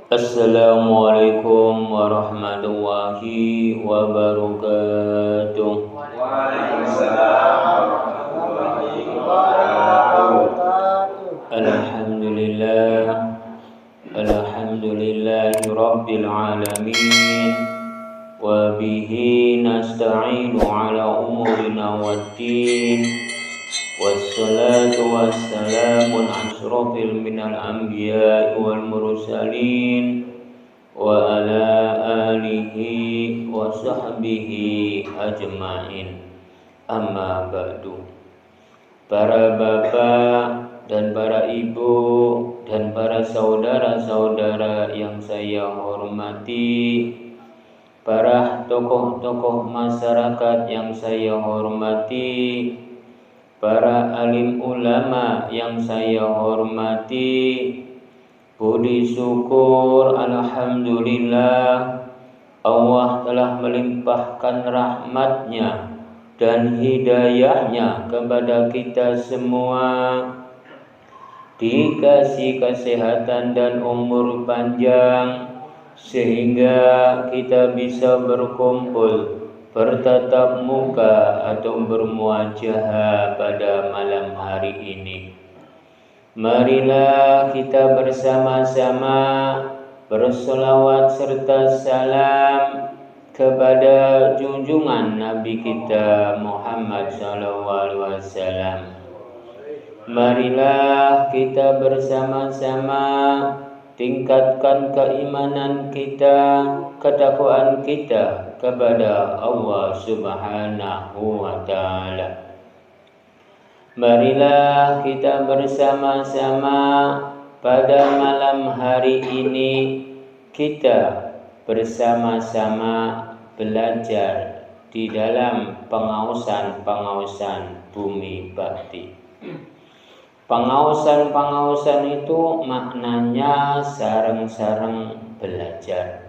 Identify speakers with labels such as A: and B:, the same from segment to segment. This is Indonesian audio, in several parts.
A: Assalamualaikum warahmatullahi wabarakatuh.
B: Waalaikumsalam warahmatullahi wabarakatuh.
A: Alhamdulillahi rabbil alamin. Wa bihi nasta'inu ala umurina waddin. Wassalatu wassalamu ala asyrafil minal anbiya'i wal mursalin wa ala alihi wa sahbihi ajma'in. Amma ba'du. Para bapak dan para ibu dan para saudara-saudara yang saya hormati, para tokoh-tokoh masyarakat yang saya hormati, para alim ulama yang saya hormati, puji syukur alhamdulillah Allah telah melimpahkan rahmatnya dan hidayahnya kepada kita semua, dikasih kesehatan dan umur panjang sehingga kita bisa berkumpul, bertatap muka atau bermuajahah pada malam hari ini. Marilah kita bersama-sama bersolawat serta salam kepada junjungan Nabi kita Muhammad SAW. Marilah kita bersama-sama tingkatkan keimanan kita, ketakwaan kita kepada Allah Subhanahu wa Ta'ala. Marilah kita bersama-sama pada malam hari ini kita bersama-sama belajar di dalam pengausan bumi bakti. Pengausan itu maknanya sareng-sareng belajar.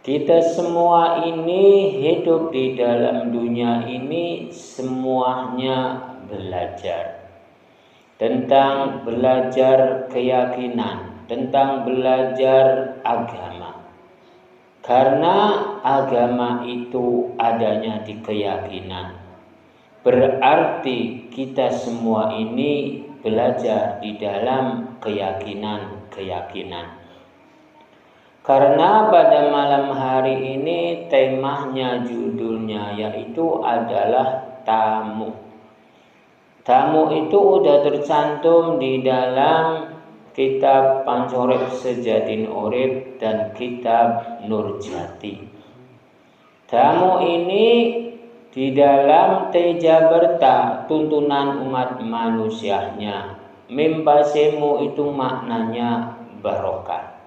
A: Kita semua ini hidup di dalam dunia ini semuanya belajar. Tentang belajar keyakinan, tentang belajar agama. Karena agama itu adanya di keyakinan. Berarti kita semua ini belajar di dalam keyakinan. Karena pada malam hari ini temanya, judulnya yaitu adalah tamu. Tamu itu udah tercantum di dalam kitab Pancorep Sejadin Urip dan kitab Nurjati. Tamu ini di dalam Tejaberta, tuntunan umat manusianya, mimpasemu itu maknanya barokah.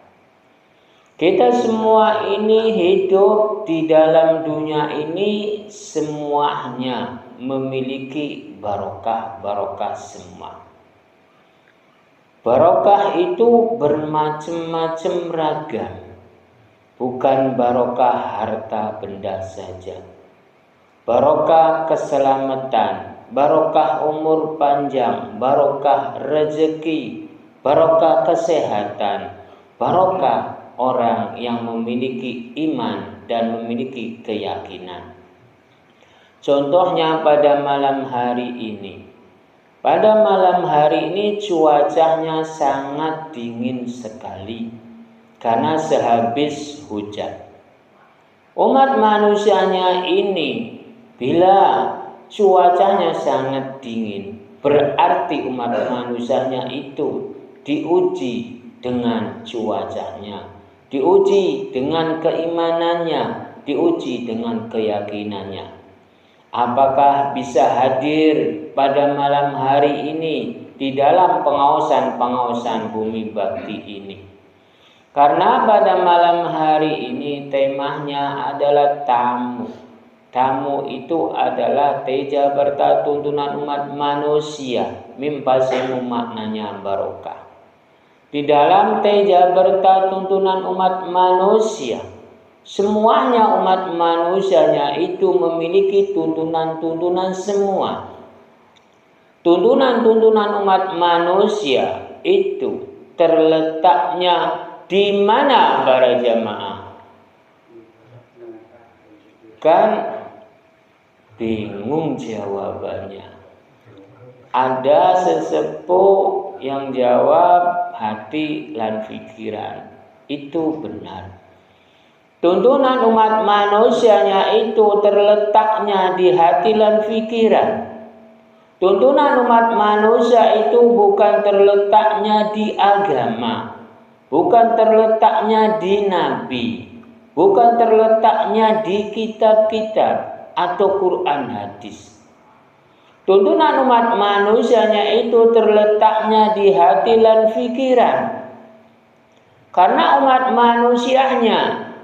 A: Kita semua ini hidup di dalam dunia ini semuanya memiliki barokah semua. Barokah itu bermacam-macam ragam, bukan barokah harta benda saja. Barokah keselamatan, barokah umur panjang, barokah rezeki, barokah kesehatan, barokah orang yang memiliki iman dan memiliki keyakinan. Contohnya pada malam hari ini. Pada malam hari ini cuacanya sangat dingin sekali karena sehabis hujan. Umat manusianya ini bila cuacanya sangat dingin, berarti umat manusianya itu diuji dengan cuacanya, diuji dengan keimanannya, diuji dengan keyakinannya. Apakah bisa hadir pada malam hari ini di dalam pengausan bumi bakti ini? Karena pada malam hari ini temanya adalah tamu. Tamu itu adalah Tejaberta, tuntunan umat manusia, mimpasemu maknanya barokah. Di dalam Tejaberta, tuntunan umat manusia, semuanya umat manusianya itu memiliki tuntunan-tuntunan semua. Tuntunan-tuntunan umat manusia itu terletaknya Di mana para jamaah? Kan bingung jawabannya. Ada sesepuh yang jawab hati lan pikiran. Itu benar. Tuntunan umat manusianya itu terletaknya di hati dan pikiran. Tuntunan umat manusia itu bukan terletaknya di agama, bukan terletaknya di nabi, bukan terletaknya di kitab-kitab atau Quran hadis. Tuntunan umat manusianya itu terletaknya di hati dan pikiran. Karena umat manusianya,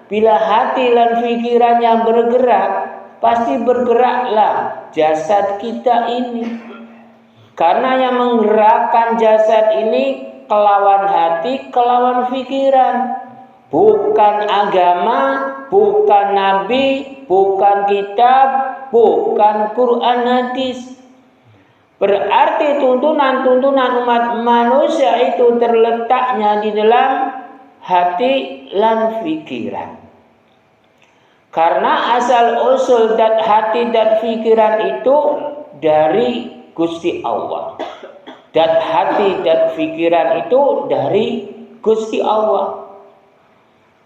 A: bila hati dan pikirannya bergerak, pasti bergeraklah jasad kita ini. Karena yang menggerakkan jasad ini kelawan hati, kelawan pikiran. Bukan agama, bukan nabi, bukan kitab, bukan Quran hadis. Berarti tuntunan-tuntunan umat manusia itu terletaknya di dalam hati dan pikiran. Karena asal usul dan hati dan pikiran itu dari Gusti Allah. Dan hati dan pikiran itu dari Gusti Allah.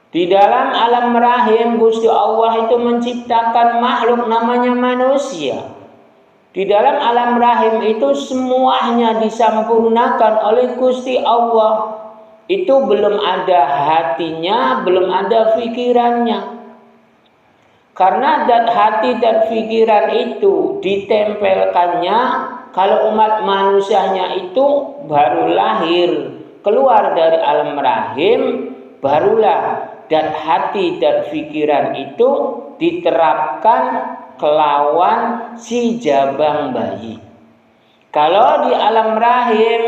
A: Di dalam alam rahim Gusti Allah itu menciptakan makhluk namanya manusia. Di dalam alam rahim itu semuanya disempurnakan oleh Gusti Allah. Itu belum ada hatinya, belum ada pikirannya. Karena hati dan pikiran itu ditempelkannya, kalau umat manusianya itu baru lahir, keluar dari alam rahim, barulah dan hati dan pikiran itu diterapkan kelawan si jabang bayi. Kalau di alam rahim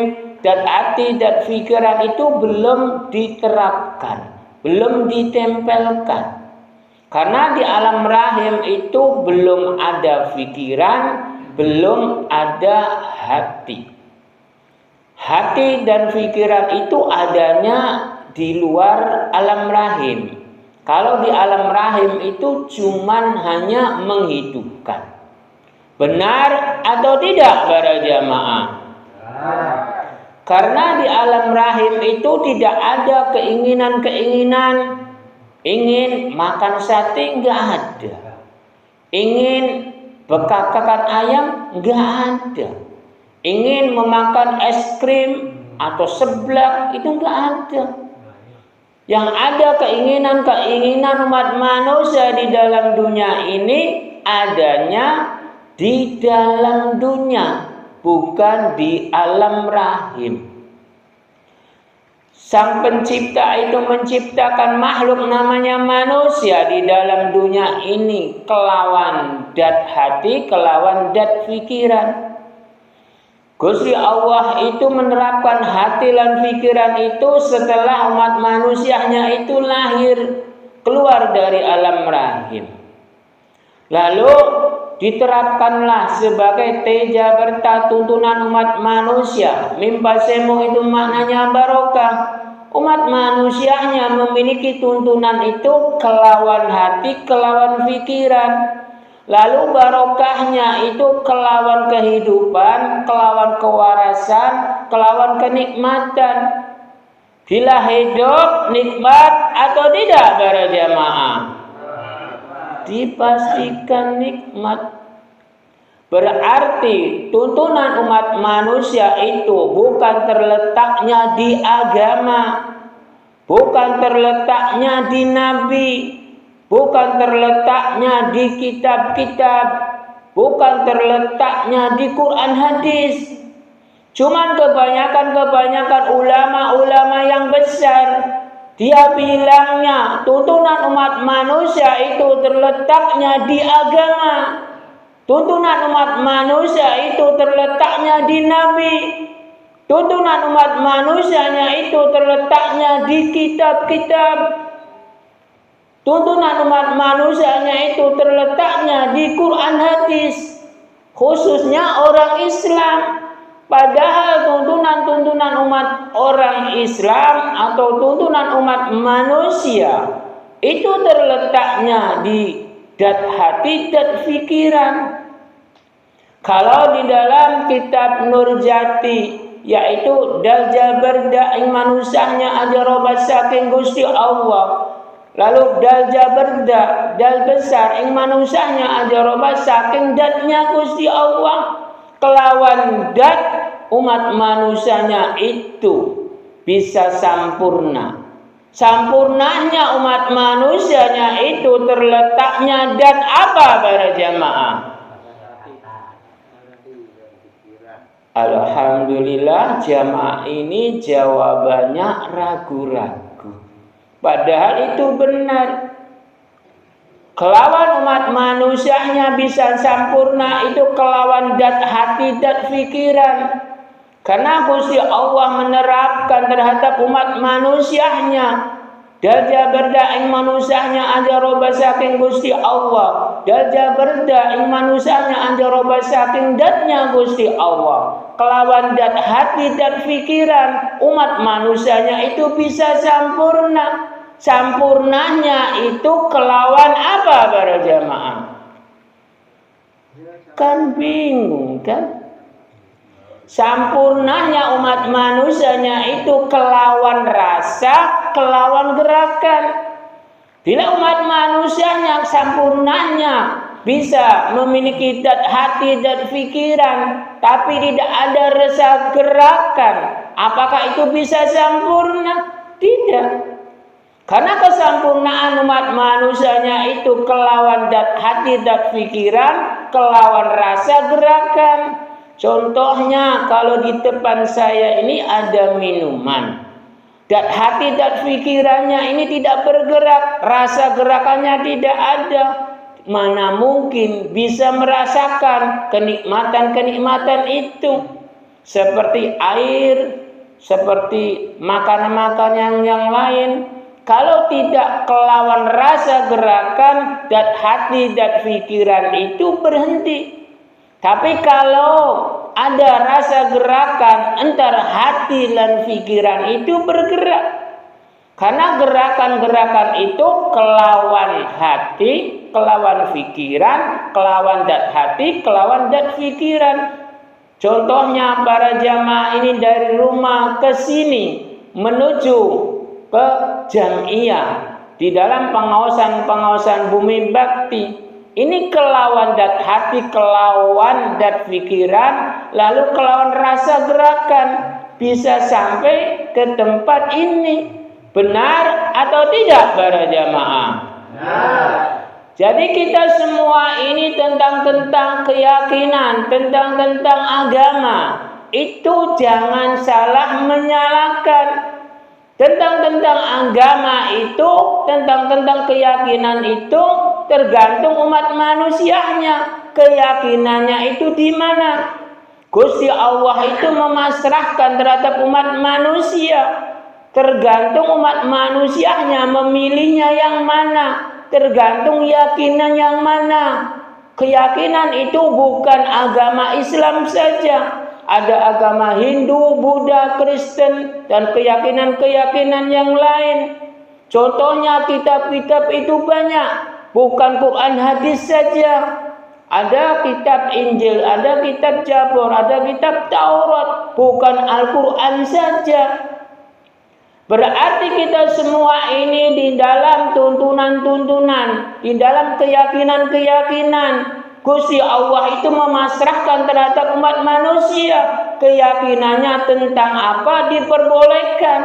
A: dan hati dan pikiran itu belum diterapkan, belum ditempelkan. Karena di alam rahim itu belum ada pikiran, belum ada hati. Hati dan pikiran itu adanya di luar alam rahim. Kalau di alam rahim itu cuman hanya menghidupkan. Benar atau tidak para jamaah? Karena di alam rahim itu tidak ada keinginan-keinginan. Ingin makan sate enggak ada. Ingin bekakakan ayam enggak ada. Ingin memakan es krim atau seblak itu enggak ada. Yang ada keinginan-keinginan umat manusia di dalam dunia ini adanya di dalam dunia, bukan di alam rahim. Sang pencipta itu menciptakan makhluk namanya manusia di dalam dunia ini kelawan dat hati, kelawan dat pikiran. Gusti Allah itu menerapkan hati dan pikiran itu setelah umat manusianya itu lahir, keluar dari alam rahim. Lalu diterapkanlah sebagai teja berta tuntunan umat manusia. Mimpasemu itu maknanya barokah. Umat manusianya memiliki tuntunan itu kelawan hati, kelawan pikiran. Lalu barokahnya itu kelawan kehidupan, kelawan kewarasan, kelawan kenikmatan. Bila hidup nikmat atau tidak para jamaah? Dipastikan nikmat. Berarti tuntunan umat manusia itu bukan terletaknya di agama, bukan terletaknya di nabi, bukan terletaknya di kitab-kitab, bukan terletaknya di Quran hadis. Cuman kebanyakan ulama-ulama yang besar, dia bilangnya tuntunan umat manusia itu terletaknya di agama. Tuntunan umat manusia itu terletaknya di nabi. Tuntunan umat manusianya itu terletaknya di kitab-kitab. Tuntunan umat manusianya itu terletaknya di Quran hadis. Khususnya orang Islam. Padahal tuntunan-tuntunan umat orang Islam atau tuntunan umat manusia itu terletaknya di dat hati, dat pikiran. Kalau di dalam kitab Nurjati, yaitu dal jaberda ing manusahnya aja robat saking Gusti Allah. Lalu dal jaberda, dal besar ing manusahnya aja robat saking datnya Gusti Allah. Kelawan dat umat manusianya itu bisa sampurna. Sampurnanya umat manusianya itu terletaknya dat apa para jamaah? Alhamdulillah jamaah ini jawabannya ragu-ragu. Padahal itu benar. Kelawan umat manusianya bisa sempurna itu kelawan dat hati, dat pikiran. Karena Gusti Allah menerapkan terhadap umat manusianya. Daja berda ing manusianya aja roba saking Gusti Allah. Daja berda ing manusianya aja roba saking datnya Gusti Allah. Kelawan dat hati, dat pikiran, umat manusianya itu bisa sempurna. Sampurnanya itu kelawan apa para jamaah? Kan bingung kan? Sampurnanya umat manusianya itu kelawan rasa, kelawan gerakan. Bila umat manusianya sampurnanya bisa memiliki dat hati dan pikiran, tapi tidak ada rasa gerakan, apakah itu bisa sempurna? Tidak. Karena kesempurnaan umat manusianya itu kelawan dat hati, dat pikiran, kelawan rasa gerakan. Contohnya kalau di depan saya ini ada minuman. Dat hati, dat pikirannya ini tidak bergerak, rasa gerakannya tidak ada. Mana mungkin bisa merasakan kenikmatan-kenikmatan itu. Seperti air, seperti makanan-makanan yang lain. Kalau tidak kelawan rasa gerakan, dat hati, dat pikiran itu berhenti. Tapi kalau ada rasa gerakan antara hati dan pikiran itu bergerak. Karena gerakan-gerakan itu kelawan hati, kelawan pikiran, kelawan dat hati, kelawan dat pikiran. Contohnya para jamaah ini dari rumah ke sini menuju ke Jamiah di dalam pengawasan bumi bakti. Ini kelawan dat hati, kelawan dat pikiran, lalu kelawan rasa gerakan bisa sampai ke tempat ini. Benar atau tidak para jamaah? Benar. Jadi kita semua ini tentang keyakinan, tentang agama. Itu jangan salah menyalahkan. Tentang agama itu, tentang keyakinan itu tergantung umat manusianya. Keyakinannya itu di mana? Gusti Allah itu memasrahkan terhadap umat manusia. Tergantung umat manusianya memilihnya yang mana. Tergantung yakinan yang mana. Keyakinan itu bukan agama Islam saja. Ada agama Hindu, Buddha, Kristen, dan keyakinan-keyakinan yang lain. Contohnya kitab-kitab itu banyak. Bukan Quran hadis saja. Ada kitab Injil, ada kitab Jabur, ada kitab Taurat. Bukan Al-Quran saja. Berarti kita semua ini di dalam tuntunan-tuntunan, di dalam keyakinan-keyakinan. Gusti Allah itu memasrahkan terhadap umat manusia. Keyakinannya tentang apa diperbolehkan.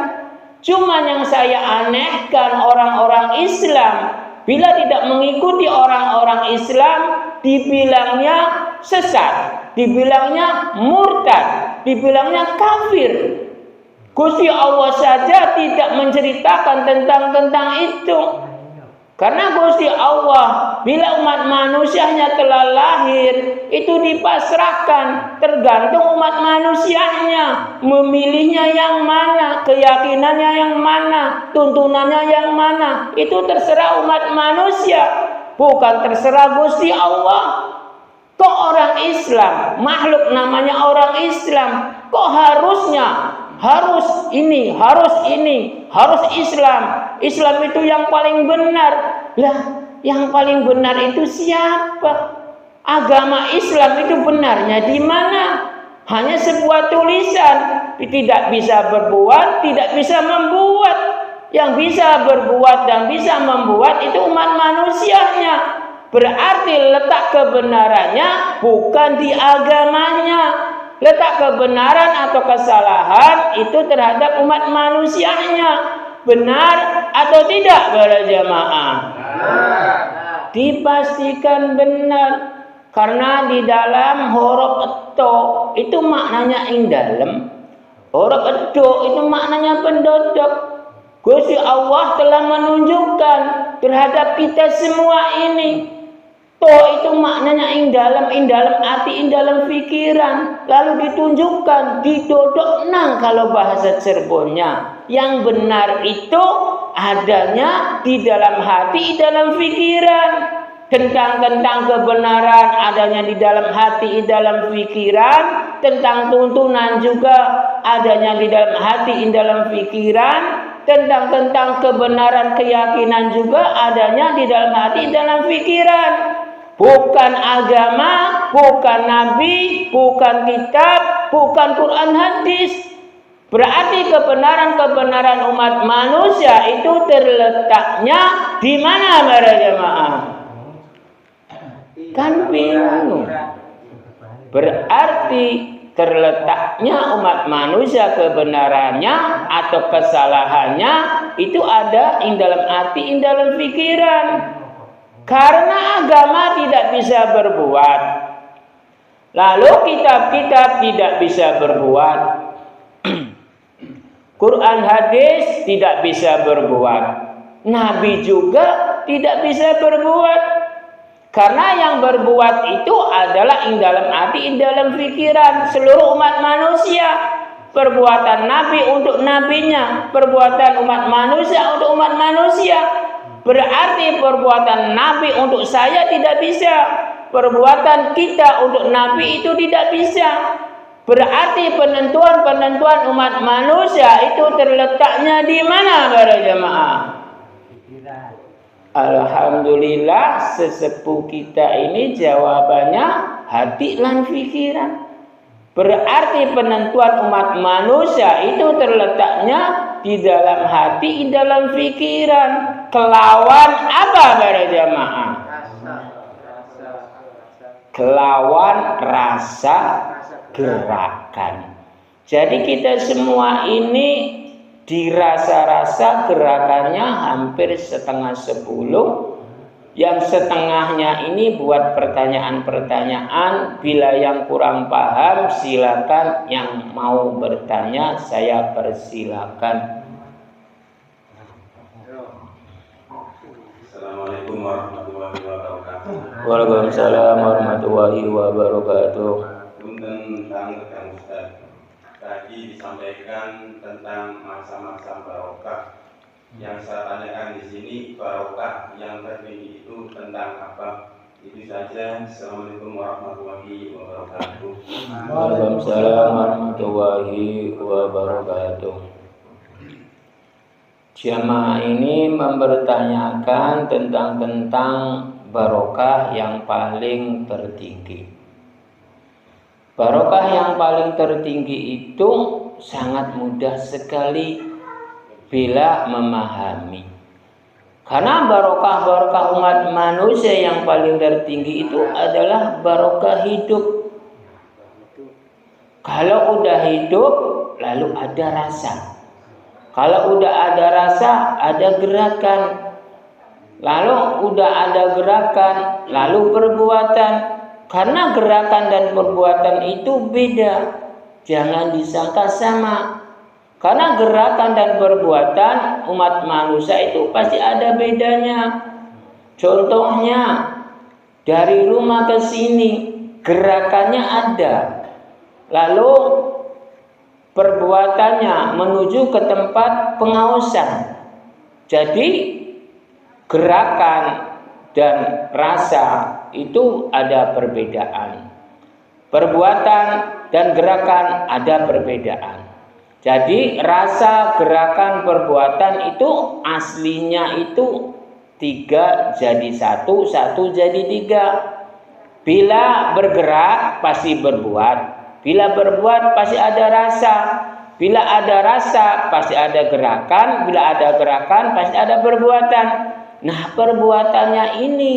A: Cuma yang saya anehkan orang-orang Islam, bila tidak mengikuti orang-orang Islam, dibilangnya sesat, dibilangnya murtad, dibilangnya kafir. Gusti Allah saja tidak menceritakan tentang itu. Karena Gusti Allah, bila umat manusianya telah lahir, itu dipasrahkan. Tergantung umat manusianya, memilihnya yang mana, keyakinannya yang mana, tuntunannya yang mana. Itu terserah umat manusia, bukan terserah Gusti Allah. Kok orang Islam, makhluk namanya orang Islam, kok harus ini, harus Islam. Islam itu yang paling benar. Lah, yang paling benar itu siapa? Agama Islam itu benarnya di mana? Hanya sebuah tulisan, tidak bisa berbuat, tidak bisa membuat. Yang bisa berbuat dan bisa membuat itu umat manusianya. Berarti letak kebenarannya bukan di agamanya. Letak kebenaran atau kesalahan itu terhadap umat manusianya. Benar atau tidak para jamaah? Dipastikan benar. Karena di dalam huruf eto itu maknanya ing dalem. Huruf edo itu maknanya pendodok. Gusti Allah telah menunjukkan terhadap kita semua ini. Toh itu maknanya ing dalam hati, ing dalam pikiran. Lalu ditunjukkan, didodok nang kalau bahasa Cirebonnya. Yang benar itu adanya di dalam hati, dalam pikiran. Tentang kebenaran adanya di dalam hati, di dalam pikiran. Tentang tuntunan juga adanya di dalam hati, di dalam pikiran. Tentang kebenaran keyakinan juga adanya di dalam hati, di dalam pikiran. Bukan agama, bukan nabi, bukan kitab, bukan Quran hadis. Berarti kebenaran umat manusia itu terletaknya di mana para jemaah? Kan bingung. Berarti terletaknya umat manusia kebenarannya atau kesalahannya itu ada di dalam hati, di dalam pikiran. Karena agama tidak bisa berbuat, lalu kitab-kitab tidak bisa berbuat, Quran hadis tidak bisa berbuat, Nabi juga tidak bisa berbuat. Karena yang berbuat itu adalah di dalam hati, di dalam pikiran seluruh umat manusia. Perbuatan Nabi untuk nabinya, perbuatan umat manusia untuk umat manusia. Berarti perbuatan Nabi untuk saya tidak bisa. Perbuatan kita untuk Nabi itu tidak bisa. Berarti penentuan umat manusia itu terletaknya di mana para jemaah? Alhamdulillah sesepuh kita ini jawabannya hati dan pikiran. Berarti penentuan umat manusia itu terletaknya di dalam hati, di dalam pikiran. Kelawan apa para jamaah? Kelawan rasa gerakan. Jadi kita semua ini dirasa-rasa gerakannya hampir 9:30. Yang setengahnya ini buat pertanyaan-pertanyaan. Bila yang kurang paham silakan, yang mau bertanya saya persilakan.
B: Assalamualaikum warahmatullahi wabarakatuh.
A: Waalaikumsalam warahmatullahi wabarakatuh.
B: Tentang Ustaz, tadi disampaikan tentang masa-masa barokah. Yang saya tanyakan di sini, barokah yang tertinggi itu tentang apa? Itu saja. Assalamualaikum warahmatullahi wabarakatuh.
A: Waalaikumsalam warahmatullahi wabarakatuh. Jamaah ini mempertanyakan tentang barokah yang paling tertinggi. Barokah yang paling tertinggi itu sangat mudah sekali bila memahami. Karena barokah umat manusia yang paling tertinggi itu adalah barokah hidup. Kalau udah hidup lalu ada rasa. Kalau udah ada rasa, ada gerakan. Lalu udah ada gerakan, lalu perbuatan. Karena gerakan dan perbuatan itu beda. Jangan disangka sama. Karena gerakan dan perbuatan umat manusia itu pasti ada bedanya. Contohnya, dari rumah ke sini, gerakannya ada. Lalu perbuatannya menuju ke tempat pengausan. Jadi gerakan dan rasa itu ada perbedaan. Perbuatan dan gerakan ada perbedaan. Jadi rasa, gerakan, perbuatan itu aslinya itu 3 jadi 1, 1 jadi 3. Bila bergerak pasti berbuat. Bila berbuat pasti ada rasa. Bila ada rasa pasti ada gerakan. Bila ada gerakan pasti ada perbuatan. Nah, perbuatannya ini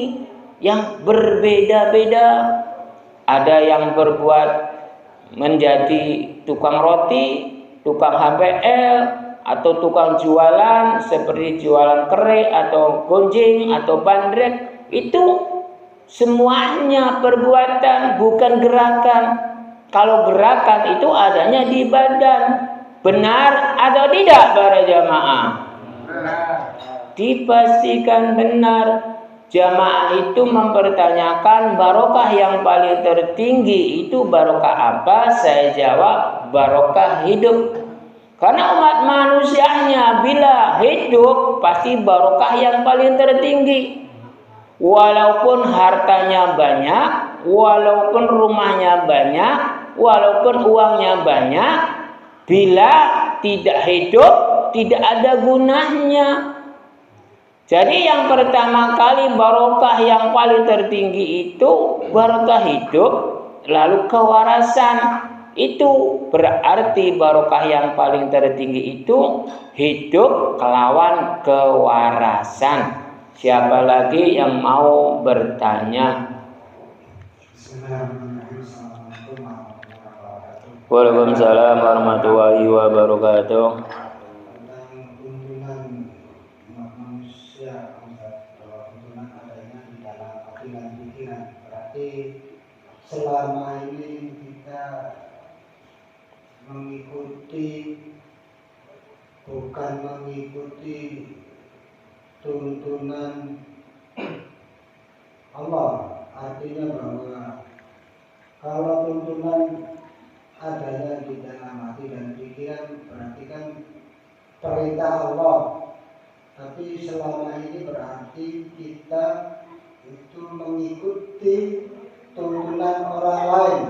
A: yang berbeda-beda. Ada yang berbuat menjadi tukang roti, tukang HPL, atau tukang jualan seperti jualan kere atau gonjing atau bandrek. Itu semuanya perbuatan, bukan gerakan. Kalau gerakan itu adanya di badan. Benar atau tidak para jamaah? Dipastikan benar. Jamaah itu mempertanyakan barokah yang paling tertinggi itu barokah apa? Saya jawab barokah hidup. Karena umat manusianya bila hidup pasti barokah yang paling tertinggi. Walaupun hartanya banyak, walaupun rumahnya banyak, walaupun uangnya banyak, bila tidak hidup tidak ada gunanya. Jadi yang pertama kali barokah yang paling tertinggi itu barokah hidup, lalu kewarasan. Itu berarti barokah yang paling tertinggi itu hidup kelawan kewarasan. Siapa lagi yang mau bertanya? Waalaikumsalam warahmatullahi wabarakatuh.
C: Selama ini kita bukan mengikuti tuntunan Allah, artinya bahwa kalau tuntunan adanya di dalam hati dan pikiran berarti kan perintah Allah, tapi selama ini berarti kita itu mengikuti tuntunan orang lain.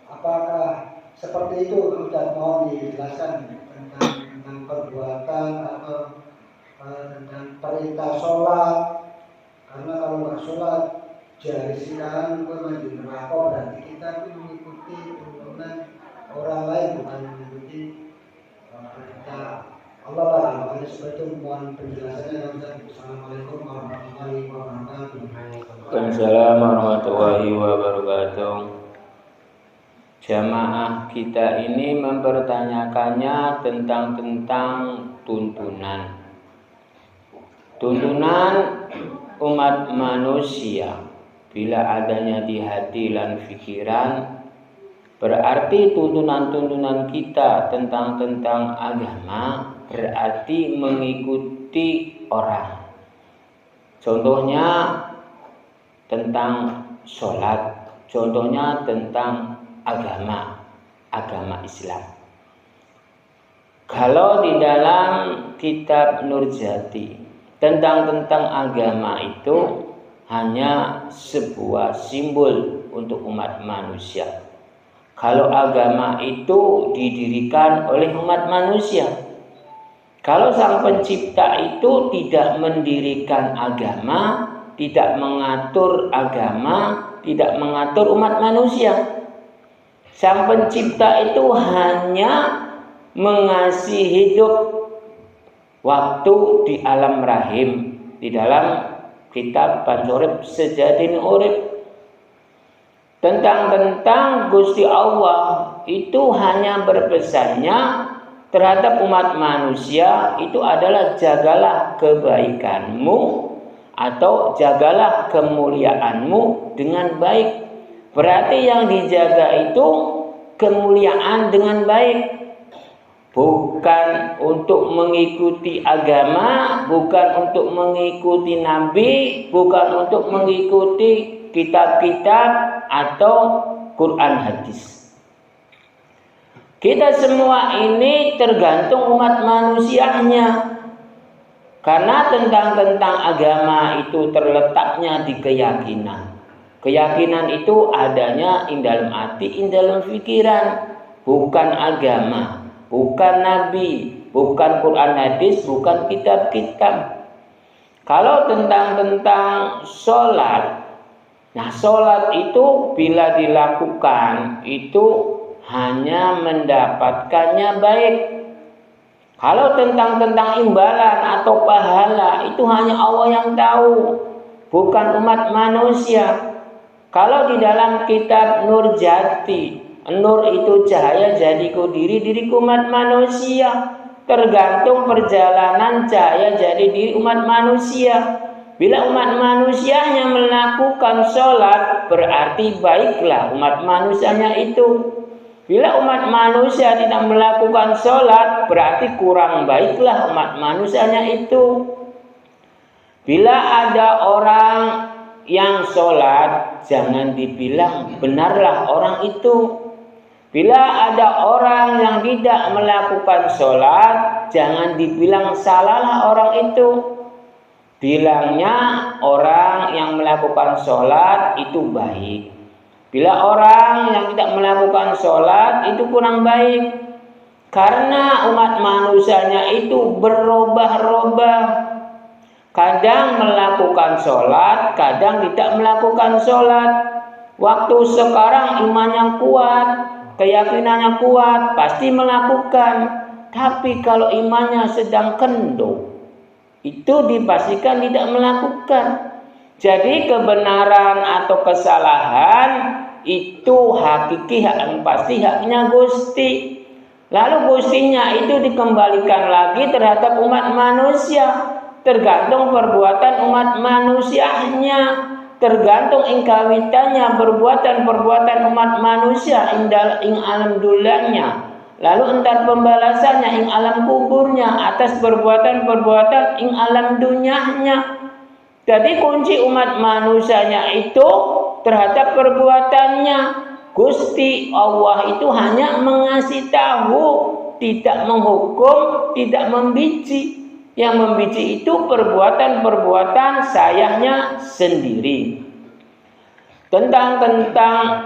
C: Apakah seperti itu? Sudah mau dijelaskan tentang perbuatan atau tentang perintah sholat. Karena kalau nggak sholat jari sikaan maju neraka, berarti kita itu mengikuti tuntunan orang lain, bukan mengikuti perintah Allah lah. Makanya seperti itu mohon penjelasannya. Assalamualaikum warahmatullahi wabarakatuh.
A: Waalaikumsalam warahmatullahi wabarakatuh. Jamaah kita ini mempertanyakannya tentang tuntunan. Tuntunan umat manusia bila adanya di hati dan pikiran berarti tuntunan-tuntunan kita tentang agama berarti mengikuti orang. Contohnya tentang sholat, contohnya tentang agama Islam. Kalau di dalam kitab Nurjati tentang agama itu hanya sebuah simbol untuk umat manusia. Kalau agama itu didirikan oleh umat manusia. Kalau Sang Pencipta itu tidak mendirikan agama, tidak mengatur agama, tidak mengatur umat manusia. Sang Pencipta itu hanya mengasih hidup waktu di alam rahim. Di dalam kitab Pancorib Sejadin Urip tentang Gusti Allah itu hanya berpesannya terhadap umat manusia itu adalah jagalah kebaikanmu atau jagalah kemuliaanmu dengan baik. Berarti yang dijaga itu kemuliaan dengan baik, bukan untuk mengikuti agama, bukan untuk mengikuti nabi, bukan untuk mengikuti kitab-kitab atau Quran hadis. Kita semua ini tergantung umat manusianya. Karena tentang agama itu terletaknya di keyakinan. Keyakinan itu adanya in dalam hati, in dalam pikiran, bukan agama, bukan nabi, bukan Quran hadis, bukan kitab-kitab. Kalau tentang sholat, nah sholat itu bila dilakukan itu hanya mendapatkannya baik. Kalau tentang imbalan atau pahala itu hanya Allah yang tahu, bukan umat manusia. Kalau di dalam kitab Nur Jati, nur itu cahaya jadiku diriku umat manusia. Tergantung perjalanan cahaya jadi diri umat manusia. Bila umat manusianya melakukan sholat, berarti baiklah umat manusianya itu. Bila umat manusia tidak melakukan sholat, berarti kurang baiklah umat manusianya itu. Bila ada orang yang sholat, jangan dibilang benarlah orang itu. Bila ada orang yang tidak melakukan sholat, jangan dibilang salahlah orang itu. Bilangnya orang yang melakukan sholat itu baik. Bila orang yang tidak melakukan sholat itu kurang baik. Karena umat manusianya itu berubah-ubah. Kadang melakukan sholat, kadang tidak melakukan sholat. Waktu sekarang imannya kuat, keyakinannya kuat, pasti melakukan. Tapi kalau imannya sedang kendor, itu dipastikan tidak melakukan. Jadi kebenaran atau kesalahan itu hakiki, pasti haknya Gusti. Lalu Gustinya itu dikembalikan lagi terhadap umat manusia. Tergantung perbuatan umat manusianya, tergantung ingkawitannya, perbuatan umat manusia ing alam dulanya. Lalu entar pembalasannya ing alam kuburnya atas perbuatan ing alam dunianya. Jadi kunci umat manusianya itu terhadap perbuatannya. Gusti Allah itu hanya mengasih tahu, tidak menghukum, tidak membici. Yang membici itu perbuatan sayanya sendiri. Tentang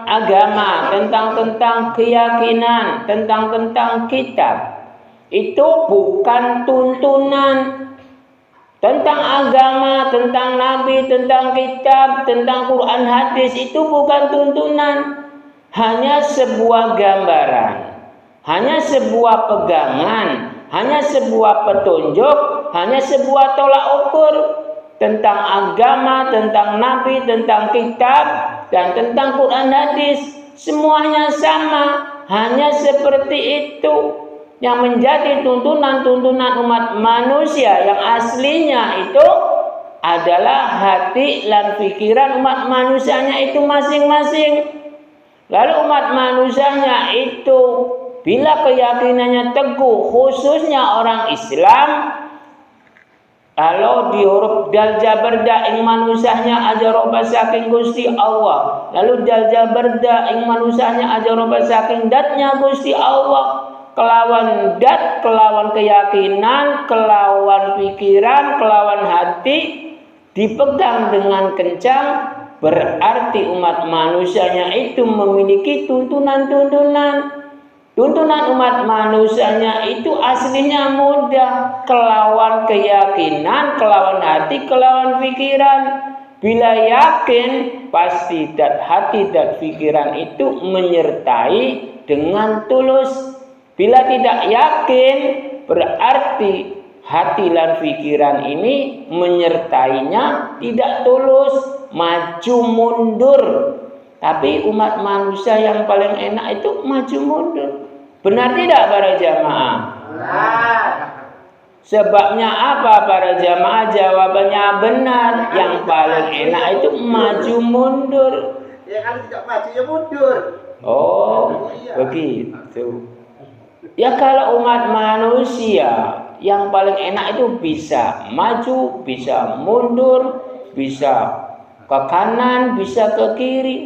A: agama, tentang keyakinan, tentang kitab, itu bukan tuntunan. Tentang agama, tentang nabi, tentang kitab, tentang Quran hadis itu bukan tuntunan. Hanya sebuah gambaran, hanya sebuah pegangan, hanya sebuah petunjuk, hanya sebuah tolak ukur. Tentang agama, tentang nabi, tentang kitab, dan tentang Quran hadis, semuanya sama, hanya seperti itu. Yang menjadi tuntunan umat manusia yang aslinya itu adalah hati dan pikiran umat manusianya itu masing-masing. Lalu umat manusianya itu bila keyakinannya teguh, khususnya orang Islam, kalau di huruf dal jabarda ing manusianya ajaroba saking Gusti Allah. Lalu dal jabarda ing manusianya ajaroba saking datnya Gusti Allah. Kelawan dat, kelawan keyakinan, kelawan pikiran, kelawan hati dipegang dengan kencang, berarti umat manusianya itu memiliki tuntunan-tuntunan. Tuntunan umat manusianya itu aslinya mudah, kelawan keyakinan, kelawan hati, kelawan pikiran. Bila yakin, pasti dat hati dan pikiran itu menyertai dengan tulus. Bila tidak yakin, berarti hati dan pikiran ini menyertainya tidak tulus, maju mundur. Tapi umat manusia yang paling enak itu maju mundur. Benar tidak para jamaah?
D: Benar.
A: Sebabnya apa para jamaah? Jawabannya benar. Yang paling enak itu maju mundur.
D: Ya kalau tidak maju ya mundur.
A: Oh, begitu. Ya kalau umat manusia yang paling enak itu bisa maju, bisa mundur, bisa ke kanan, bisa ke kiri.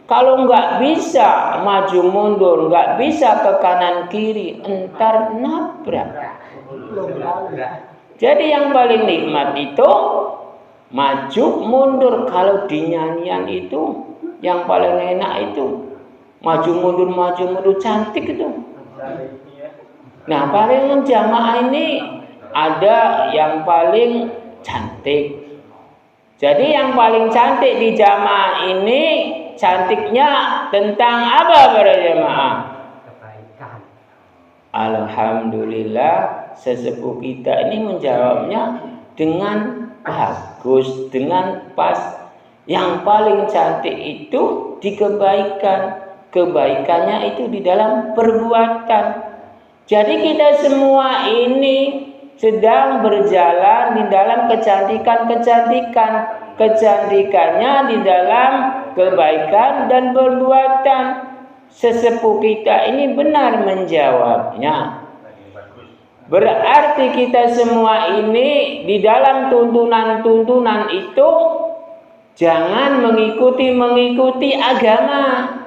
A: Kalau nggak bisa maju mundur, nggak bisa ke kanan kiri, entar nabrak. Jadi yang paling nikmat itu maju mundur. Kalau di nyanyian itu yang paling enak itu maju mundur cantik itu. Nah, paling jamaah ini ada yang paling cantik. Jadi yang paling cantik di jamaah ini cantiknya tentang apa para jamaah?
E: Kebaikan.
A: Alhamdulillah sesepuh kita ini menjawabnya dengan bagus, dengan pas. Yang paling cantik itu di kebaikan. Kebaikannya itu di dalam perbuatan. Jadi kita semua ini sedang berjalan di dalam kecantikan-kecantikan. Kecantikannya di dalam kebaikan dan perbuatan. Sesepuh kita ini benar menjawabnya. Berarti kita semua ini di dalam tuntunan-tuntunan itu jangan mengikuti agama.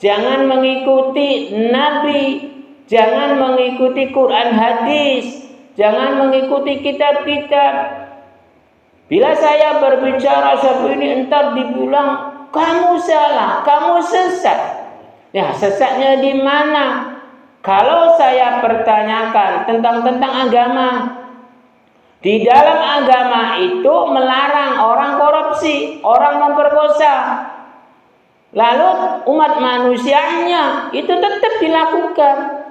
A: Jangan mengikuti Nabi, jangan mengikuti Quran hadis, jangan mengikuti kitab-kitab. Bila saya berbicara seperti ini entar dibilang kamu salah, kamu sesat. Ya, sesatnya di mana? Kalau saya pertanyakan tentang agama, di dalam agama itu melarang orang korupsi, orang memperkosa. Lalu umat manusianya itu tetap dilakukan.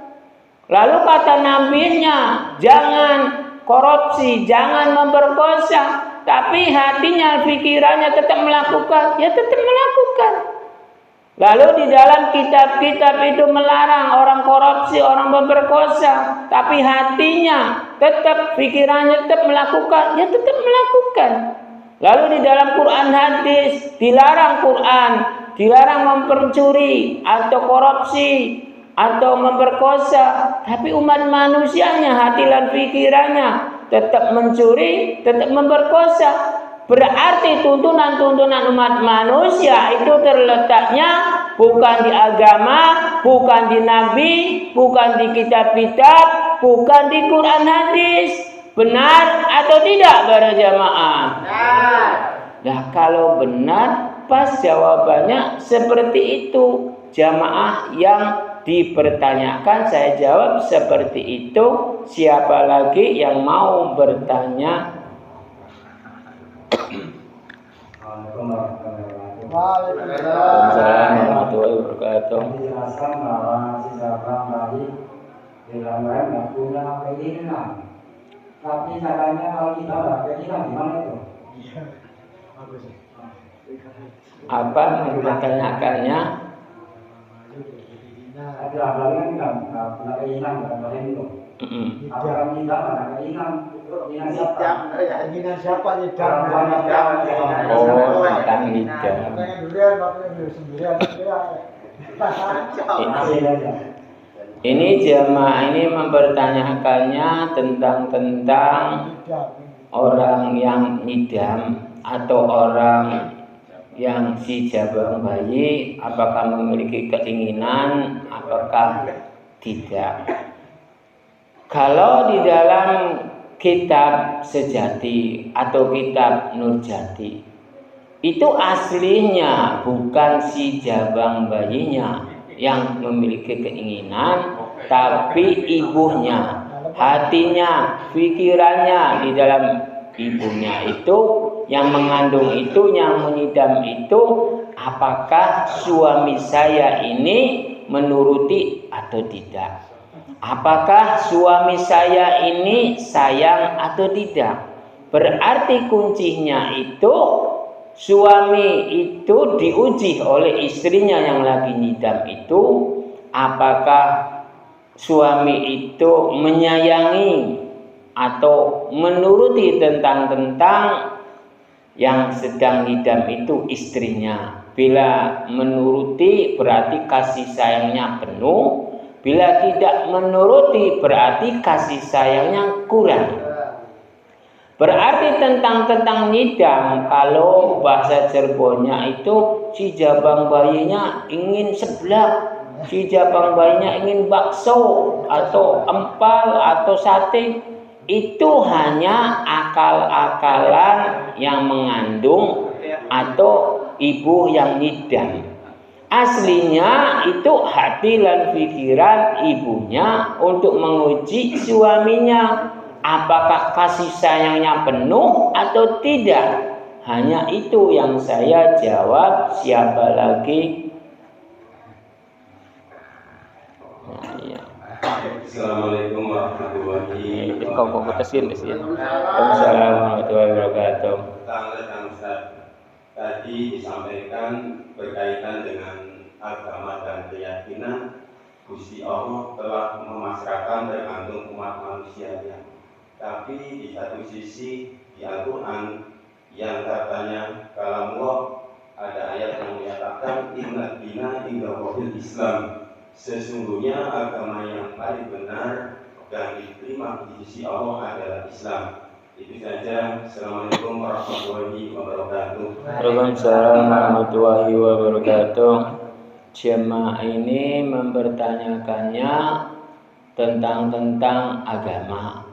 A: Lalu kata nabinya, jangan korupsi, jangan memperkosa. Tapi hatinya, pikirannya tetap melakukan, ya tetap melakukan. Lalu di dalam kitab-kitab itu melarang orang korupsi, orang memperkosa. Tapi hatinya tetap, pikirannya tetap melakukan, ya tetap melakukan. Lalu di dalam Quran hadis dilarang Quran, dilarang mempercuri atau korupsi atau memperkosa, tapi umat manusianya hati dan pikirannya tetap mencuri, tetap memperkosa. Berarti tuntunan-tuntunan umat manusia itu terletaknya bukan di agama, bukan di nabi, bukan di kitab-kitab, bukan di Quran hadis. Benar atau tidak para jamaah? Nah, kalau benar pas jawabannya seperti itu. Jamaah yang dipertanyakan saya jawab seperti itu. Siapa lagi yang mau bertanya? Waalaikumsalam warahmatullahi wabarakatuh.
E: Dijelaskan bahwa si Jabang tadi digambarkan nggak punya keinginan. Tapi caranya kalau kita nggak keinginan gimana itu?
A: Apa mempertanyakannya?
E: Tapi awalnya kan nggak punya keinginan nggak itu. Apakah kita nggak keinginan?
C: Keinginan siapa nyidam?
A: Oh, tentang hidam. Ini jemaah ini mempertanyakannya tentang orang yang ngidam atau orang yang si jabang bayi, apakah memiliki keinginan, apakah tidak. Kalau di dalam kitab Sejati atau kitab Nurjati itu aslinya bukan si jabang bayinya yang memiliki keinginan, tapi ibunya, hatinya, pikirannya di dalam ibunya itu yang mengandung itu, yang menyidam itu, apakah suami saya ini menuruti atau tidak? Apakah suami saya ini sayang atau tidak? Berarti kuncinya itu suami itu diuji oleh istrinya yang lagi nyidam itu, apakah suami itu menyayangi atau menuruti tentang yang sedang nyidam itu istrinya. Bila menuruti berarti kasih sayangnya penuh. Bila tidak menuruti berarti kasih sayangnya kurang. Berarti tentang nyidam, kalau bahasa Cirebonnya itu si jabang bayinya ingin seblak, si jabang bayinya ingin bakso atau empal atau sate. itu hanya akal-akalan yang mengandung atau ibu yang ngidam. Aslinya itu hati dan pikiran ibunya untuk menguji suaminya apakah kasih sayangnya penuh atau tidak. Hanya itu yang saya jawab. Siapa lagi?
B: Assalamualaikum warahmatullahi wabarakatuh.
A: Assalamualaikum warahmatullahi wabarakatuh.
B: Tentang Ustaz, tadi disampaikan berkaitan dengan agama dan keyakinan, Gusti Allah telah memasrahkan tergantung umat manusianya. Tapi di satu sisi di Al-Quran yang katanya kalamullah, ada ayat yang menyatakan inna dina indallahil Islam. Sesungguhnya agama yang paling benar dan diterima di sisi Allah adalah Islam. Itu saja. Assalamualaikum warahmatullahi wabarakatuh.
A: Waalaikumsalam warahmatullahi wabarakatuh. Jemaah ini mempertanyakannya tentang agama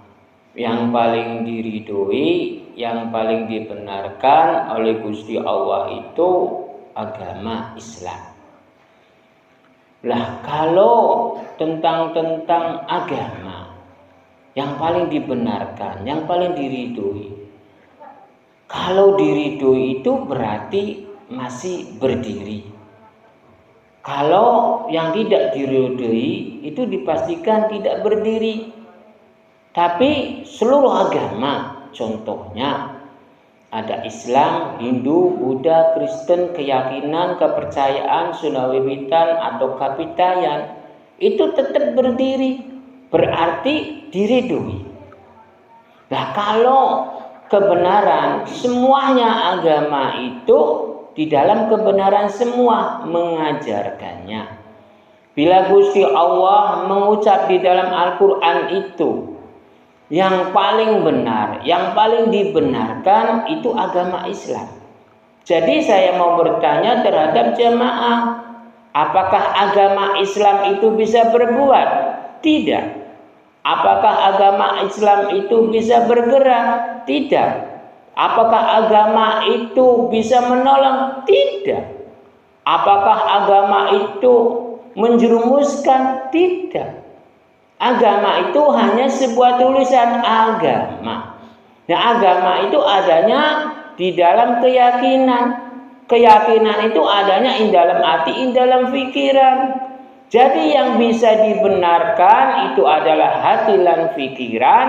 A: yang paling diridhoi, yang paling dibenarkan oleh Gusti Allah itu agama Islam. Lah kalau tentang agama yang paling dibenarkan, yang paling diridhoi, kalau diridhoi itu berarti masih berdiri. Kalau yang tidak diridhoi itu dipastikan tidak berdiri. Tapi seluruh agama, contohnya ada Islam, Hindu, Buddha, Kristen, keyakinan, kepercayaan, Sunawiwitan atau Kapitayan, itu tetap berdiri, berarti diridhoi. Nah kalau kebenaran, semuanya agama itu di dalam kebenaran semua mengajarkannya. Bila Gusti Allah mengucap di dalam Al-Quran itu, yang paling benar, yang paling dibenarkan itu agama Islam. Jadi saya mau bertanya terhadap jemaah, apakah agama Islam itu bisa berbuat? Tidak. Apakah agama Islam itu bisa bergerak? Tidak. Apakah agama itu bisa menolong? Tidak. Apakah agama itu menjerumuskan? Tidak. Agama itu hanya sebuah tulisan agama. Nah, agama itu adanya di dalam keyakinan. Keyakinan itu adanya di dalam hati, di dalam pikiran. Jadi yang bisa dibenarkan itu adalah hati dan pikiran,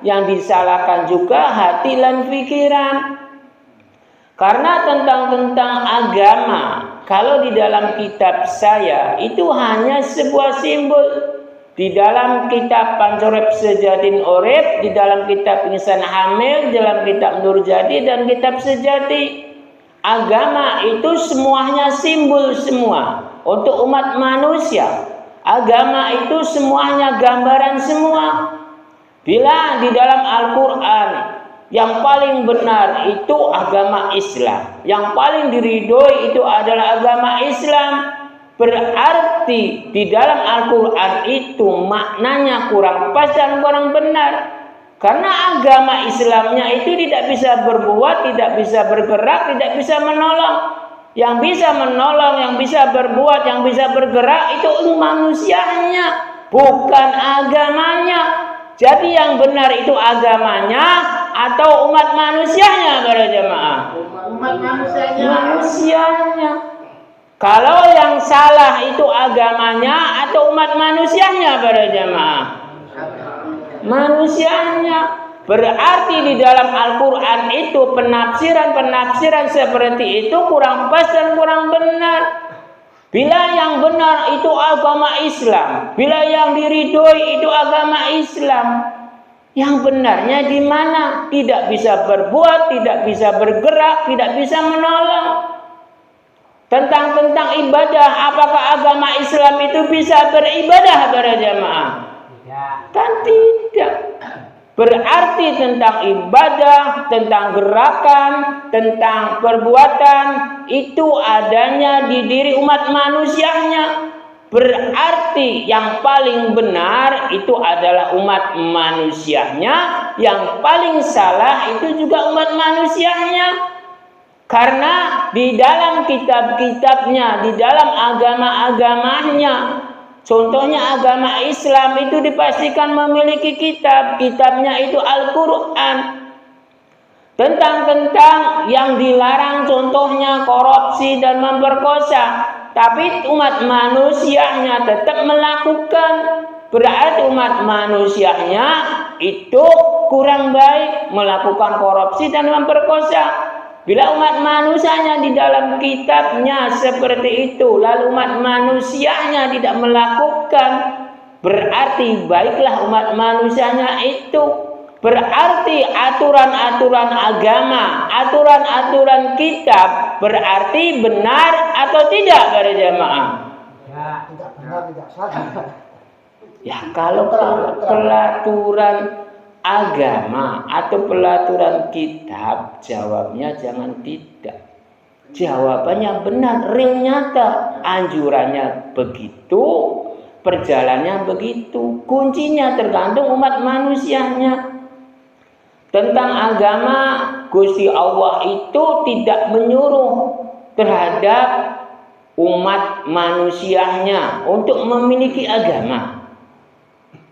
A: yang disalahkan juga hati dan pikiran. Karena tentang agama, kalau di dalam kitab saya itu hanya sebuah simbol. Di dalam kitab Pancorep Sejadin Orep, di dalam kitab Insan Hamil, di dalam kitab Nurjadi dan kitab Sejati. Agama itu semuanya simbol semua untuk umat manusia. Agama itu semuanya gambaran semua. Bila di dalam Al-Quran yang paling benar itu agama Islam, yang paling diridhoi itu adalah agama Islam, berarti di dalam Al-Quran itu maknanya kurang pas dan kurang benar. Karena agama Islamnya itu tidak bisa berbuat, tidak bisa bergerak, tidak bisa menolong. Yang bisa menolong, yang bisa berbuat, yang bisa bergerak itu manusianya, bukan agamanya. Jadi yang benar itu agamanya atau umat manusianya para jemaah?
D: Umat manusianya.
A: Manusianya. Kalau yang salah itu agamanya atau umat manusianya para jemaah? Manusianya. Berarti di dalam Al-Quran itu penafsiran seperti itu kurang pas dan kurang benar. Bila yang benar itu agama Islam, bila yang diridhoi itu agama Islam, yang benarnya di mana? Tidak bisa berbuat, tidak bisa bergerak, tidak bisa menolong. Tentang ibadah, apakah agama Islam itu bisa beribadah para jemaah? Kan tidak. Berarti tentang ibadah, tentang gerakan, tentang perbuatan itu adanya di diri umat manusianya. Berarti yang paling benar itu adalah umat manusianya yang paling salah itu juga umat manusianya. Karena di dalam kitab-kitabnya, di dalam agama-agamanya, contohnya agama Islam itu dipastikan memiliki kitab. Kitabnya itu Al-Quran. Tentang yang dilarang contohnya korupsi dan memperkosa. Tapi umat manusianya tetap melakukan. Berarti umat manusianya itu kurang baik melakukan korupsi dan memperkosa. Bila umat manusianya di dalam kitabnya seperti itu, lalu umat manusianya tidak melakukan, berarti baiklah umat manusianya itu. Berarti aturan-aturan agama, aturan-aturan kitab, berarti benar atau tidak para jamaah?
C: Ya, tidak benar, tidak salah.
A: Ya, kalau pelaturan agama atau pelaturan kitab, jawabnya jangan tidak. Jawabannya benar, real nyata. Anjurannya begitu, perjalanannya begitu. Kuncinya tergantung umat manusianya. Tentang agama, Gusti Allah itu tidak menyuruh terhadap umat manusianya untuk memiliki agama.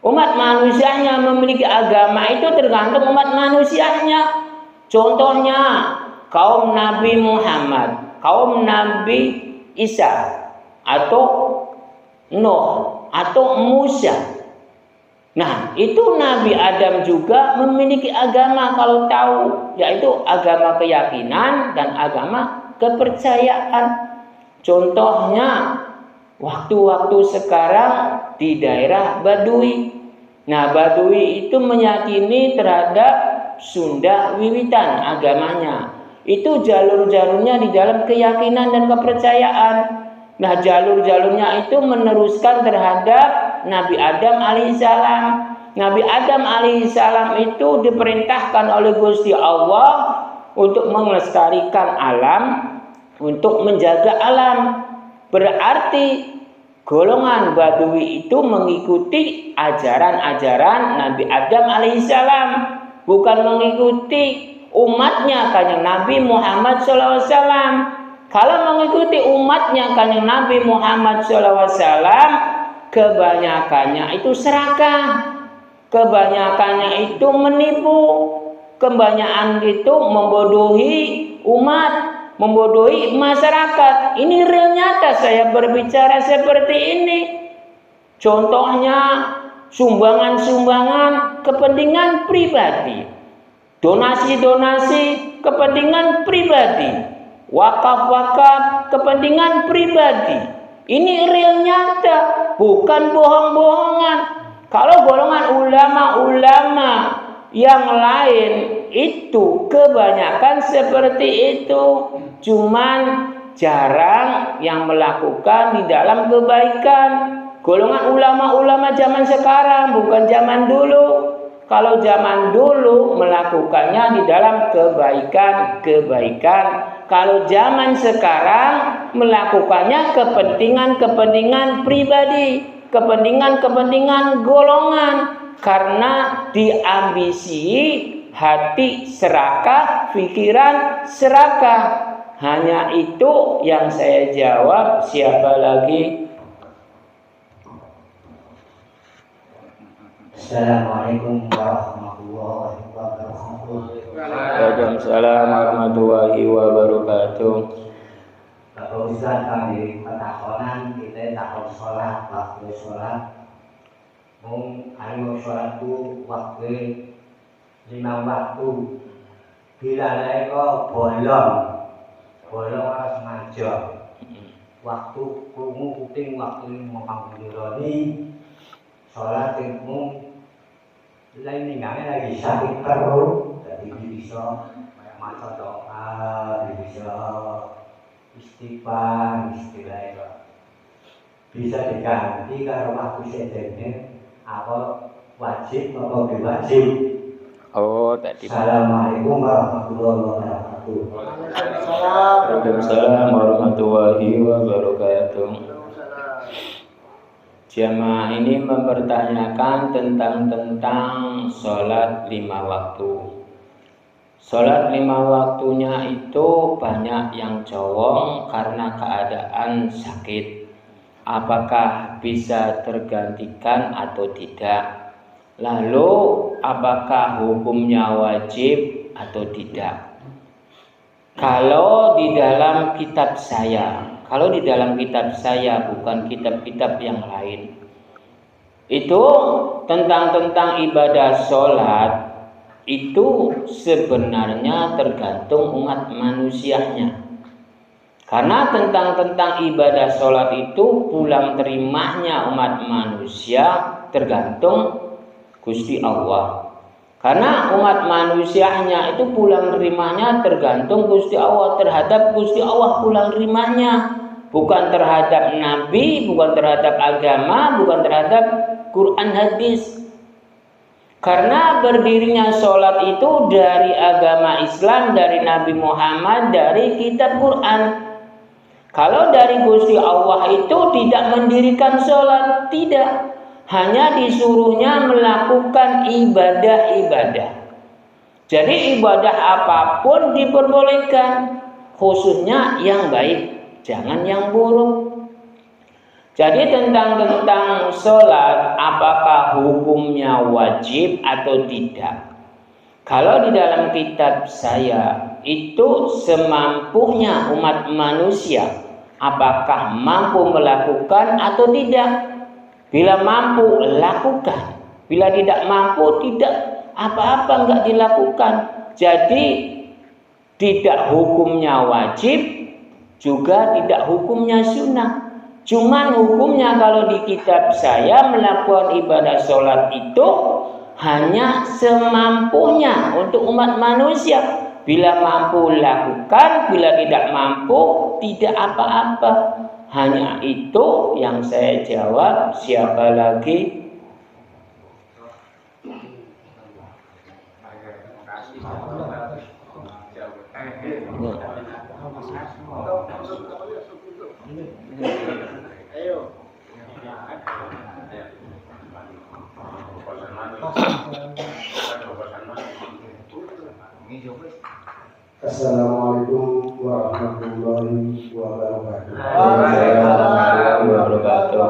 A: Umat manusianya memiliki agama itu tergantung umat manusianya. Contohnya kaum Nabi Muhammad, kaum Nabi Isa, atau Nuh, atau Musa. Nah, itu Nabi Adam juga memiliki agama kalau tahu, yaitu agama keyakinan dan agama kepercayaan. Contohnya waktu-waktu sekarang di daerah Baduy. Nah, Baduy itu meyakini terhadap Sunda Wiwitan agamanya. Itu jalur-jalurnya di dalam keyakinan dan kepercayaan. Nah, jalur-jalurnya itu meneruskan terhadap Nabi Adam alaihissalam. Nabi Adam alaihissalam itu diperintahkan oleh Gusti Allah untuk melestarikan alam, untuk menjaga alam. Berarti golongan Baduy itu mengikuti ajaran-ajaran Nabi Adam alaihissalam, bukan mengikuti umatnya Kanjeng Nabi Muhammad SAW. Kalau mengikuti umatnya Kanjeng Nabi Muhammad SAW, kebanyakannya itu serakah, kebanyakannya itu menipu, kebanyakan itu membodohi umat, membodohi masyarakat. Ini real nyata saya berbicara seperti ini. Contohnya sumbangan-sumbangan kepentingan pribadi, donasi-donasi kepentingan pribadi, wakaf-wakaf kepentingan pribadi. Ini real nyata, bukan bohong-bohongan. Kalau golongan ulama-ulama yang lain itu kebanyakan seperti itu, cuman jarang yang melakukan di dalam kebaikan. Golongan ulama-ulama zaman sekarang bukan zaman dulu. Kalau zaman dulu melakukannya di dalam kebaikan-kebaikan. Kalau zaman sekarang melakukannya kepentingan-kepentingan pribadi, kepentingan-kepentingan golongan. Karena diambisi hati serakah, pikiran serakah. Hanya itu yang saya jawab. Siapa lagi?
E: Assalamualaikum warahmatullahi wabarakatuh.
A: Waalaikumsalam warahmatullahi wabarakatuh.
E: Bapak Ustaz, kami petakonan kita takon sholat, waktu sholat. Ayo sholat itu waktu 5 waktu. Bila leko bolong harus ngajak. Waktu krungu kuping waktu mau panggiloni sholat ilmu lain ninggangnya lagi sakit perut, jadi bisa maca doa, bisa istighfar, istilahnya bisa diganti kalau waktu sejennya apa wajib apa berwajib.
A: Oh, tadi.
E: Assalamualaikum warahmatullahi wabarakatuh.
A: Waalaikumsalam warahmatullahi wabarakatuh. Jamaah ini mempertanyakan tentang sholat 5 waktu. Sholat 5 waktunya itu banyak yang cowok karena keadaan sakit. Apakah bisa tergantikan atau tidak? Lalu apakah hukumnya wajib atau tidak? Kalau di dalam kitab saya bukan kitab-kitab yang lain, itu tentang ibadah sholat itu sebenarnya tergantung umat manusianya. Karena tentang ibadah sholat itu pulang terimanya umat manusia tergantung Gusti Allah. Karena umat manusianya itu pulang terimanya tergantung Gusti Allah, terhadap Gusti Allah pulang terimanya, bukan terhadap Nabi, bukan terhadap agama, bukan terhadap Quran hadis. Karena berdirinya sholat itu dari agama Islam, dari Nabi Muhammad, dari kitab Quran. Kalau dari Gusti Allah itu tidak mendirikan sholat, tidak. Hanya disuruhnya melakukan ibadah-ibadah. Jadi ibadah apapun diperbolehkan, khususnya yang baik, jangan yang buruk. Jadi tentang sholat, apakah hukumnya wajib atau tidak? Kalau di dalam kitab saya itu semampunya umat manusia, apakah mampu melakukan atau tidak? Bila mampu, lakukan. Bila tidak mampu, tidak apa-apa, enggak dilakukan. Jadi tidak hukumnya wajib, juga tidak hukumnya sunnah. Cuman hukumnya kalau di kitab saya melakukan ibadah sholat itu hanya semampunya untuk umat manusia. Bila mampu lakukan, bila tidak mampu tidak apa-apa. Hanya itu yang saya jawab. Siapa lagi?
F: Assalamualaikum warahmatullahi wabarakatuh.
A: Waalaikumsalam warahmatullahi wabarakatuh.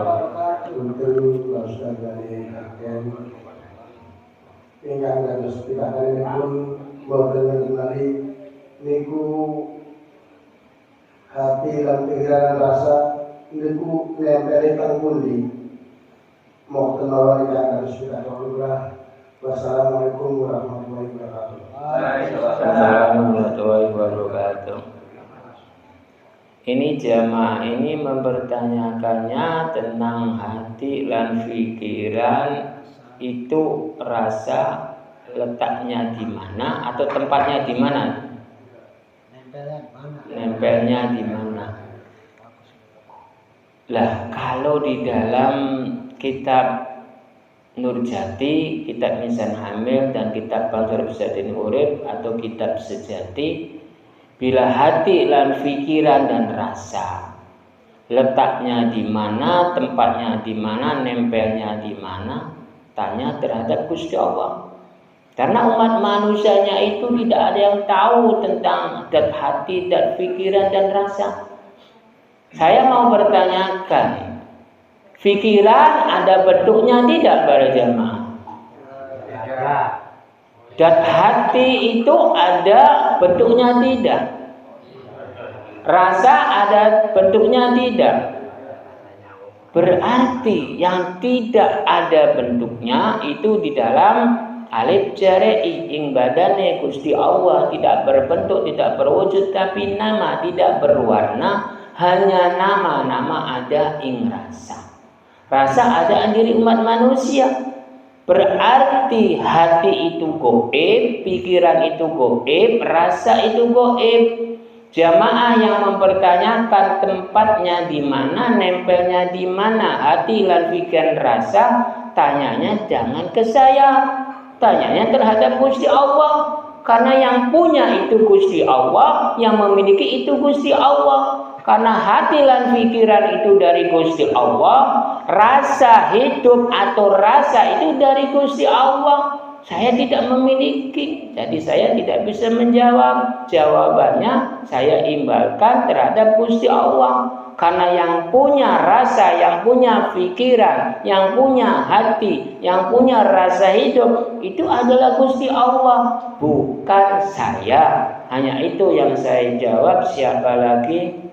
F: Untuk Ustaz dari Agen ingkang dados pitakenipun boten kembali niku hati lan pikiran rasa niku nempel teng pundi. Mohon mawon ingkang dados pitaken. Wassalamualaikum warahmatullahi wabarakatuh.
A: Assalamualaikum warahmatullahi wabarakatuh. Ini jamaah ini mempertanyakannya tentang hati dan pikiran itu rasa letaknya di mana atau tempatnya di mana? Nempelnya di mana? Lah kalau di dalam kitab Nurjati, kitab Mizan Hamil dan kitab Bangsa Bisadin Urib atau kitab Sejati, bila hati lan pikiran dan rasa letaknya di mana, tempatnya di mana, nempelnya di mana, tanya terhadap Gusti Allah. Karena umat manusianya itu tidak ada yang tahu tentang dat hati, dat pikiran dan rasa. Saya mau bertanyakan, pikiran ada bentuknya tidak para jamaah? Dan hati itu ada bentuknya tidak? Rasa ada bentuknya tidak? Berarti yang tidak ada bentuknya itu di dalam alif jarei ing badane Gusti Allah, tidak berbentuk, tidak berwujud, tapi nama, tidak berwarna, hanya nama ada ing rasa. Rasa ada diri umat manusia. Berarti hati itu goib, pikiran itu goib, rasa itu goib. Jamaah yang mempertanyakan tempatnya di mana, nempelnya di mana, hati dan pikiran rasa, tanyanya jangan ke saya, tanyanya terhadap Gusti Allah. Karena yang punya itu Gusti Allah, yang memiliki itu Gusti Allah. Karena hati dan pikiran itu dari Gusti Allah, rasa hidup atau rasa itu dari Gusti Allah. Saya tidak memiliki, jadi saya tidak bisa menjawab. Jawabannya saya imbalkan terhadap Gusti Allah. Karena yang punya rasa, yang punya pikiran, yang punya hati, yang punya rasa hidup itu adalah Gusti Allah, bukan saya. Hanya itu yang saya jawab. Siapa lagi?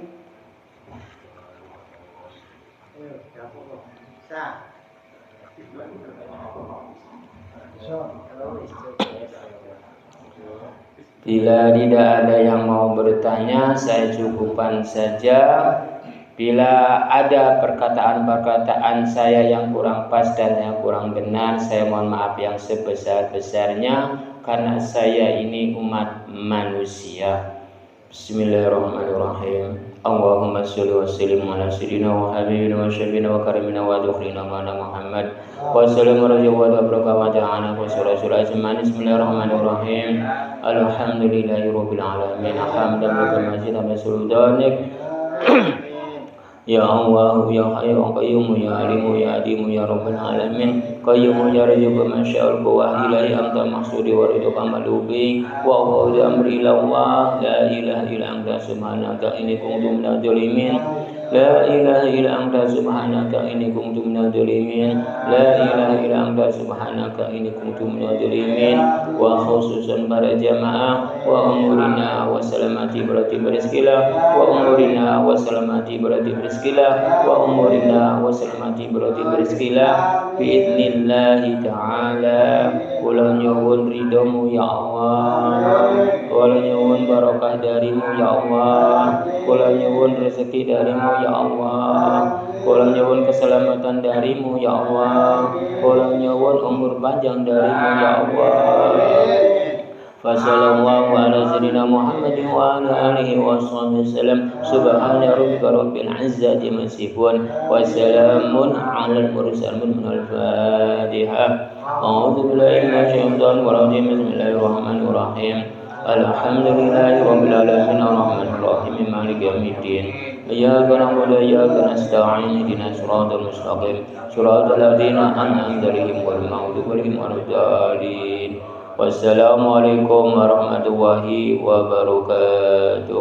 A: Bila tidak ada yang mau bertanya, saya cukupkan saja. Bila ada perkataan-perkataan saya yang kurang pas dan yang kurang benar, saya mohon maaf yang sebesar-besarnya, karena saya ini umat manusia. Bismillahirrahmanirrahim. Allahumma sholli wa sallim ala sayyidina wa habibina wa syafiina wa karimina wa adkhilna ma'ana Muhammad wa sallam wa baraka wa ta'ala wa surah ajmain. Bismillahirrahmanirrahim. Alhamdulillahi rabbil alamin. Hamdan wa majidan wa sultanik. Ya Allah, ya Hayyu ya Qayyum, ya Alimu, ya Adimu, ya Rabbal Alamin. Qayyum ya Razzaq masya'al wa ilahi anta mahsudi wa ridha malubi wa huwa amri lawah. La ilaha illa anta subhanaka inni kuntu minadh dhalimin. La ilaha illa anta subhanaka inni kuntu minadh dhalimin. La ilaha illa anta subhanaka inni kuntu minadh dhalimin. Wa khususan para jamaah wa umurina wa salamati berarti berizkilah, wa umurina wa salamati berarti berizkilah, wa umurina wa salamati berarti berizkilah biidnillahi ta'ala. Kula nyuwun ridhomu ya Allah, kula nyuwun barokah darimu ya Allah, kula nyuwun rezeki darimu ya Allah, kula nyuwun keselamatan darimu ya Allah, kula nyuwun umur panjang darimu ya Allah. Fassallallahu ala sayyidina Muhammadin wa ala alihi wa sahbihi wasallam. Subhana rabbika rabbil izzati amma yasifun wa salamun alal mursalin. Al-Fatihah. A'udzu billahi minasy syaithanir rajim. Bismillahirrahmanirrahim. Alhamdulillahi rabbil alamin arrahmanir rahim maliki yaumiddin. Iyyaka na'budu wa iyyaka nasta'in. Ihdinas siratal mustaqim. Siratal ladzina an'amta 'alaihim ghairil maghdubi 'alaihim waladdallin. Wassalamualaikum warahmatullahi wabarakatuh.